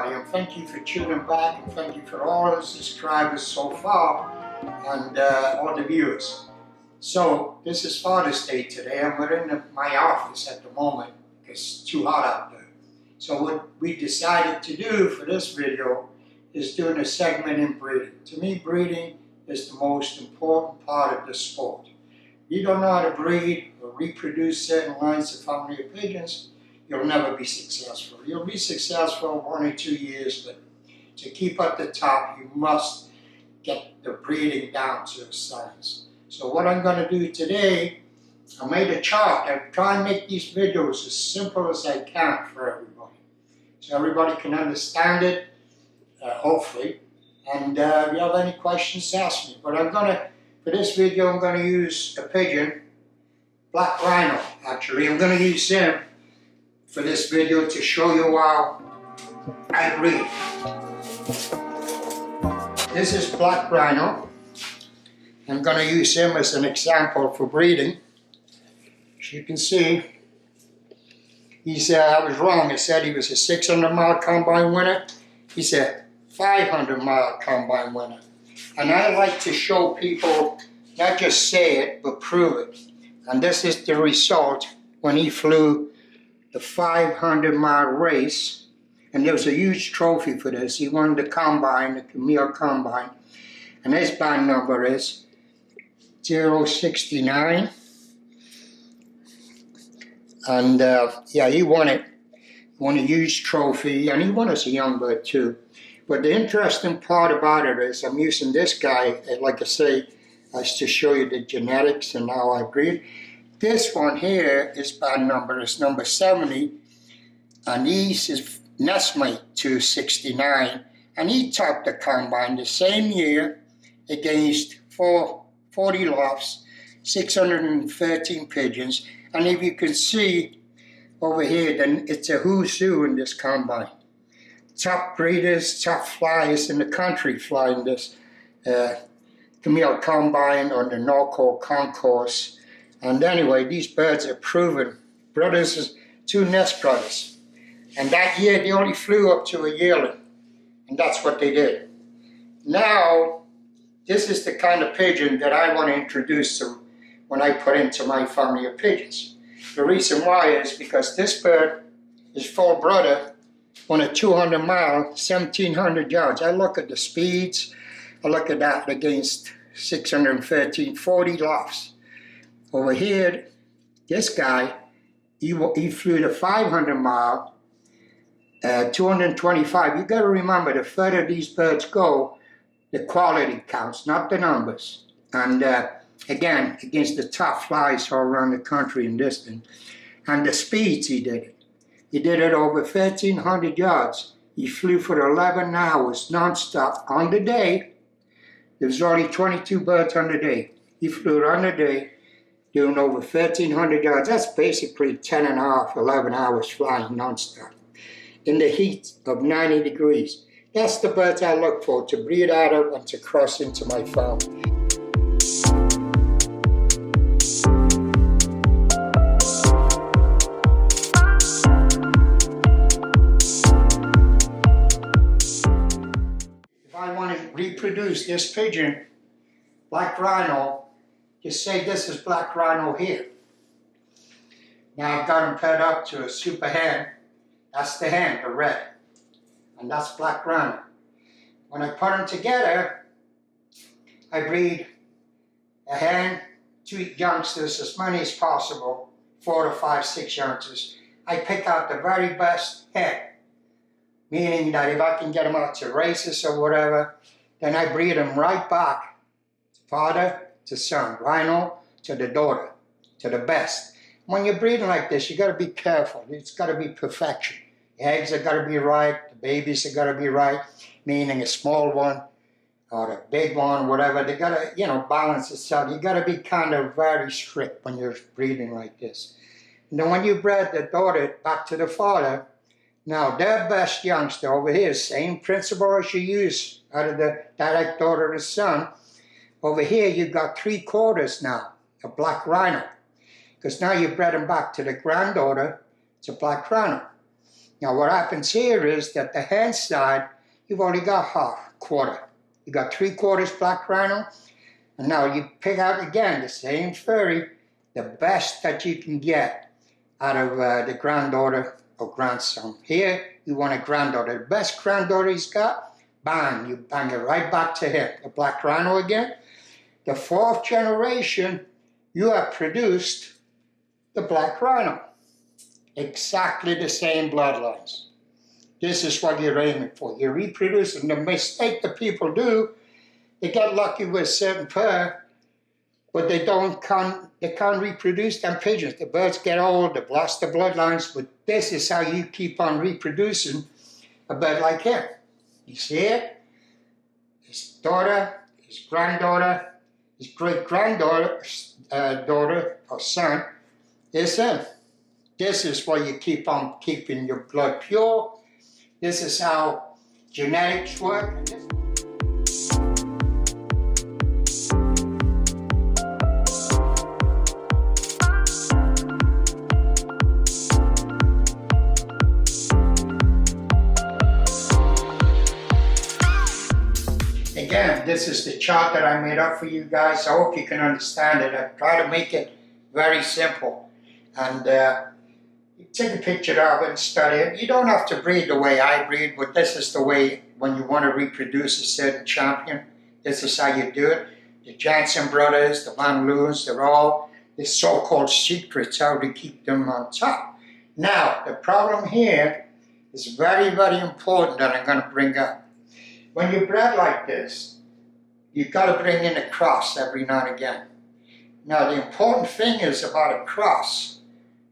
everybody, and thank you for tuning back, and thank you for all the subscribers so far, and all the viewers. So this is Father's Day today, and we're in my office at the moment because it's too hot out there. So what we decided to do for this video is doing a segment in breeding. To me, breeding is the most important part of the sport. If you don't know how to breed or reproduce certain lines of family of pigeons, you'll never be successful. You'll be successful 1 or 2 years, but to keep at the top, you must get the breeding down to a science. So what I'm going to do today, I made a chart. I try and make these videos as simple as I can for everybody, so everybody can understand it, hopefully. And if you have any questions, ask me. But for this video, I'm going to use a pigeon, Black Rhino, actually. I'm going to use him for this video to show you how I breed. This is Black Rhino. I'm going to use him as an example for breeding. As you can see, I was wrong. I said he was a 600-mile combine winner. He's a 500-mile combine winner. And I like to show people, not just say it, but prove it. And this is the result when he flew the 500-mile race. And there was a huge trophy for this. He won the combine, the Camille combine. And his band number is 069. And yeah, he won it. Won a huge trophy, and he won as a young bird too. But the interesting part about it is I'm using this guy, like I say, as to show you the genetics and how I breed. This one here, his band number is number 70, and he's his nestmate to 69, and he topped the combine the same year against 40 lofts, 613 pigeons, and if you can see over here, then it's a who's who in this combine. Top breeders, top flyers in the country flying this Camille combine on the Norco concourse. And anyway, these birds are proven brothers, two nest brothers. And that year they only flew up to a yearling, and that's what they did. Now, this is the kind of pigeon that I want to introduce to when I put into my family of pigeons. The reason why is because this bird is full brother on a 200-mile, 1,700 yards. I look at the speeds, I look at that against 613, 40 lofts. Over here, this guy, he flew the 500-mile, 225. You got to remember, the further these birds go, the quality counts, not the numbers. And again, against the top flies all around the country and distance. And the speeds he did it. He did it over 1,300 yards. He flew for 11 hours non-stop on the day. There was only 22 birds on the day. He flew on the day, doing over 1,300 yards. That's basically 10 and a half, 11 hours flying non-stop in the heat of 90 degrees. That's the birds I look for to breed out of and to cross into my farm. If I want to reproduce this pigeon, Black Rhino, just say this is Black Rhino here. Now I've got him paired up to a super hen. That's the hen, the red. And that's Black Rhino. When I put them together, I breed a hen, 2 youngsters, as many as possible, 4 to 5, 6 youngsters. I pick out the very best hen, meaning that if I can get them out to races or whatever, then I breed them right back, father to son, rhino to the daughter, to the best. When you're breeding like this, you got to be careful. It's got to be perfection. The eggs have got to be right, the babies have got to be right, meaning a small one or a big one, whatever. They got to, balance itself. You got to be kind of very strict when you're breeding like this. And then when you bred the daughter back to the father, now their best youngster over here, same principle as you use out of the direct daughter to son. Over here, you've got 3/4 now, a Black Rhino. Because now you bred them back to the granddaughter, it's a Black Rhino. Now what happens here is that the head side, you've only got half, quarter. You got 3/4 Black Rhino, and now you pick out again the same furry, the best that you can get out of the granddaughter or grandson. Here, you want a granddaughter. The best granddaughter he's got, bang, you bang it right back to him. The Black Rhino again. The 4th generation, you have produced the Black Rhino. Exactly the same bloodlines. This is what you're aiming for. You're reproducing. The mistake that people do, they get lucky with a certain pair, but they can't reproduce them pigeons. The birds get old, they've lost the bloodlines, but this is how you keep on reproducing a bird like him. You see it? His daughter, his granddaughter, his great-granddaughter, daughter or son is him. This is why you keep on keeping your blood pure. This is how genetics work. Again, this is the chart that I made up for you guys. I hope you can understand it. I try to make it very simple. And take a picture of it and study it. You don't have to breed the way I breed, but this is the way when you want to reproduce a certain champion. This is how you do it. The Jansen brothers, the Van Loons, they're all the so-called secrets, how to keep them on top. Now, the problem here is very, very important that I'm going to bring up. When you bred like this, you've got to bring in a cross every now and again. Now, the important thing is about a cross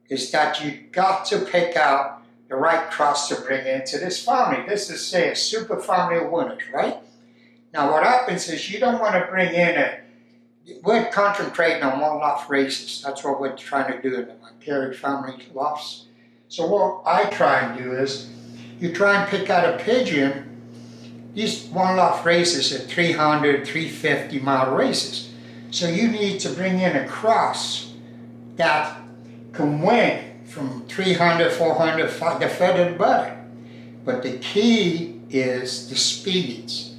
is that you've got to pick out the right cross to bring into this family. This is, say, a super family of winners, right? Now, what happens is you don't want to bring in we're concentrating on one loft races. That's what we're trying to do in the Montpellier family lofts. So what I try and do is, you try and pick out a pigeon. These one loft races are 300, 350 mile races. So you need to bring in a cross that can win from 300, 400, the further the better. But the key is the speeds.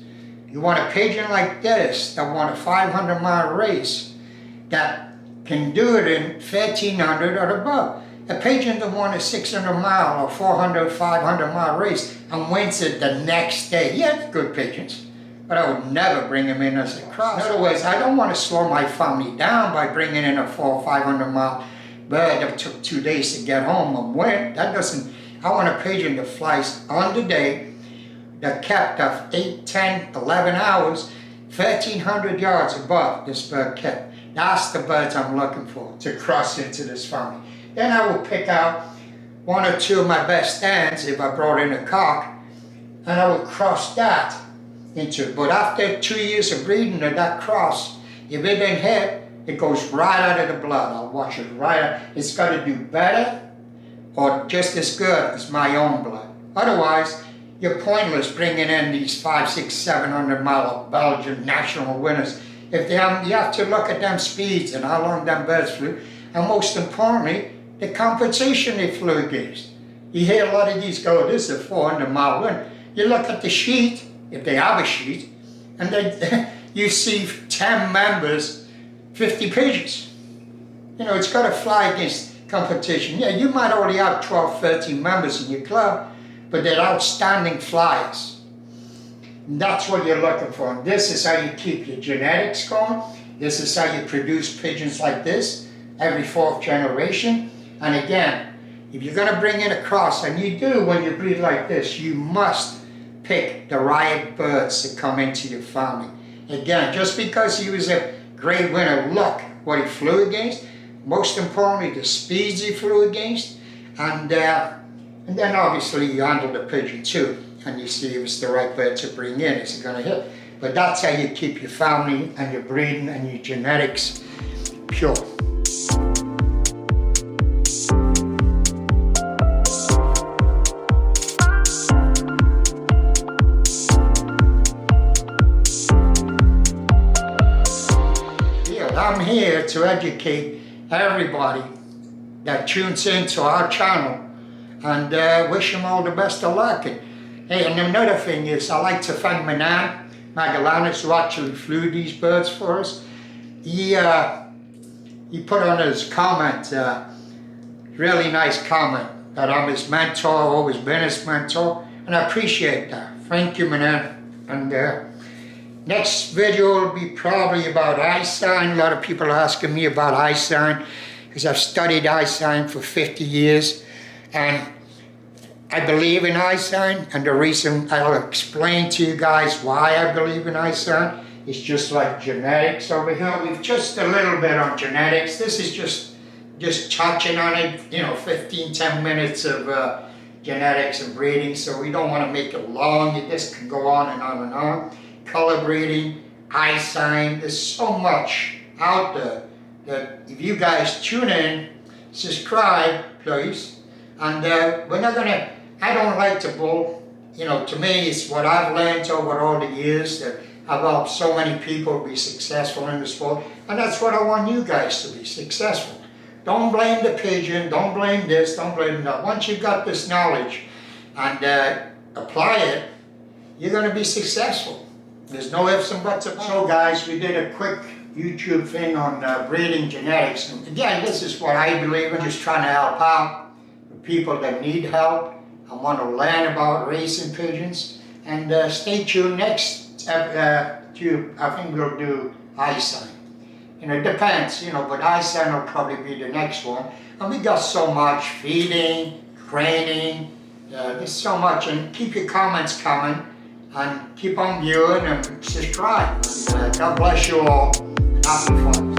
You want a pigeon like this that won a 500 mile race that can do it in 1300 or above. A pigeon that won a 600 mile or 400, 500 mile race and wins it the next day. Yeah, good pigeons, but I would never bring them in as a cross. In other words, I don't want to slow my family down by bringing in a 400 or 500 mile bird that took 2 days to get home and win. That doesn't, I want a pigeon that flies on the day, that kept of 8, 10, 11 hours, 1,300 yards above this bird kept. That's the birds I'm looking for to cross into this family. Then I will pick out 1 or 2 of my best stands if I brought in a cock, and I will cross that into it. But after 2 years of breeding of that cross, if it ain't hit, it goes right out of the blood. I'll watch it right out. It's got to do better or just as good as my own blood. Otherwise, you're pointless bringing in these 500, 600, 700 mile Belgian national winners. If they haven't, you have to look at them speeds and how long them birds flew, and most importantly, the competition they flew against. You hear a lot of these go, this is a 400 mile win. You look at the sheet, if they have a sheet, and then you see 10 members, 50 pigeons. You know, it's got to fly against competition. Yeah, you might already have 12, 13 members in your club, but they're outstanding flyers. And that's what you're looking for. And this is how you keep your genetics going. This is how you produce pigeons like this every 4th generation. And again, if you're going to bring in a cross, and you do when you breed like this, you must pick the right birds to come into your family. Again, just because he was a great winner, look what he flew against. Most importantly, the speeds he flew against. And then obviously you handle the pigeon too. And you see if it's the right bird to bring in, is it going to hit? But that's how you keep your family and your breeding and your genetics pure. I'm here to educate everybody that tunes into our channel and wish him all the best of luck. And, hey, and another thing is, I like to thank my nan, Magallanes, who actually flew these birds for us. He put on his comment, really nice comment, that I'm his mentor, always been his mentor, and I appreciate that. Thank you, man. And next video will be probably about eye sign. A lot of people are asking me about eye sign, because I've studied eye sign for 50 years, and I believe in eye sign, and the reason I'll explain to you guys why I believe in eye sign is just like genetics over here. We've just a little bit on genetics. This is just touching on it, 10 minutes of genetics and breeding, so we don't want to make it long. This can go on and on and on. Color breeding, eye sign, there's so much out there that if you guys tune in, subscribe, please. And we're not gonna, I don't like to bull, to me it's what I've learned over all the years that I've helped so many people be successful in the sport, and that's what I want you guys to be successful. Don't blame the pigeon, don't blame this, don't blame that. Once you've got this knowledge and apply it, you're gonna be successful. There's no ifs and buts about it. So guys, we did a quick YouTube thing on breeding genetics. And again, this is what I believe in, just trying to help out the people that need help and want to learn about racing pigeons. And stay tuned next tube, I think we'll do eye sign. It depends, but eye sign will probably be the next one. And we got so much feeding, training, there's so much. And keep your comments coming and keep on viewing and subscribe. And, God bless you all and happy fun.